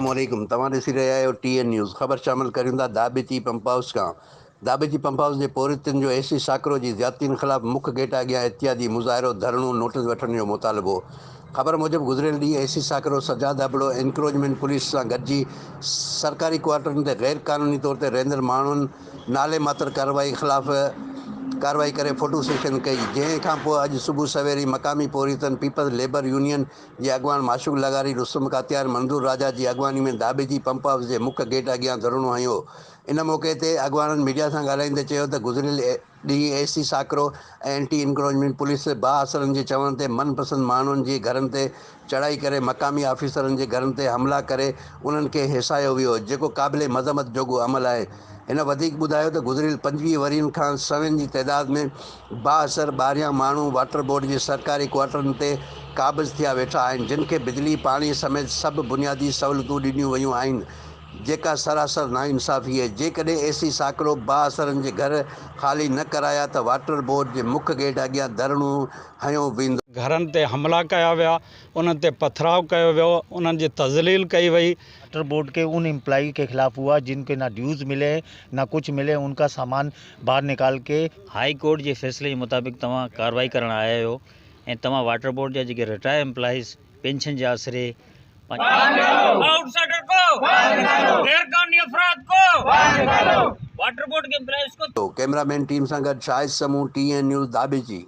अस्सलामुअलैकुम। तव्हां ॾिसी रहिया आहियो TN न्यूज़। ख़बर शामिल करियूं था धाॿेजी पंप हाउस खां। धाॿेजी पंप हाउस जे पौरियतन जो AC साकरो जी ज़ियादतीन ख़िलाफ़ मुख्य गेट अॻियां एहतजाजी मुज़ाहिरो धरणो नोटिस वठण जो मुतालबो। ख़बर मूजिबि गुज़िरियल ॾींहुं AC साकरो सजा दाबड़ो एनक्रोचमेंट पुलिस सां गॾिजी सरकारी क्वार्टरनि ते गैर क़ानूनी तौर ते रहंदड़ माण्हुनि नाले मात्र कार्रवाई करे फोटो सेशन कई, जंहिं खां पोइ अॼु सुबुह सवेरी मक़ामी पौरियतन पीपल्स लेबर यूनियन जे अॻवान माशूक लगारी रुस्तम कातियार मंज़ूर राजा जी अॻवानी में धाॿेजी पंप हाउस जे मुख्य गेट अॻियां धरणो हयो। इन मौक़े ते अॻवाननि मीडिया सां ॻाल्हाईंदे चयो त गुज़िरियल ॾींहुं AC साकरो ऐं एंटी इनक्रोचमेंट पुलिस बाअसरनि जे चवण ते मनपसंद माण्हुनि जे घरनि ते चढ़ाई करे मक़ामी ऑफिसरनि जे घरनि ते हमला करे उन्हनि खे हिसायो वियो, जेको क़ाबिले मज़म्मत जोॻो अमल आहे। हिन वधीक ॿुधायो त गुज़िरियल 25 वरियनि खां सवें जी तइदाद में बाअसर ॿाहिरियां माण्हू वाटर बोर्ड जे सरकारी क्वार्टरनि ते क़ाबिज़ थिया वेठा आहिनि, जिन खे बिजली पाणी समेत सभु बुनियादी सहूलियतूं ॾिनियूं वयूं आहिनि, जेका सरासर नाइंसाफ़ी आहे। जेकॾहिं AC साकरो बाअसरनि जे घर ख़ाली न कराया त वाटर बोर्ड जे मुख्य गेट अॻियां धरणो हयो वेंदो। घरनि ते हमला कया विया, उन्हनि ते पथराव कयो वियो, उन्हनि जी तज़लील कई वई। वाटर बोर्ड के उन एम्प्लॉई के खिलाफ हुआ जिनके ना ड्यूज़ मिले ना कुछ मिले, उनका सामान बाहर निकाल के हाई कोर्ट के फैसले के मुताबिक तव्हां कार्रवाई करण आया हो ऐं तव्हां वाटर बोर्ड जा जेके रिटायर एम्प्लॉइज़ पेंशन जे आसरे आउटसाइडर को गैर कानूनी अफराद को वाटर बोर्ड के एम्प्लॉइज को। कैमरामैन टीम सां गॾु शाहिद समूह TN न्यूज़ धाॿेजी।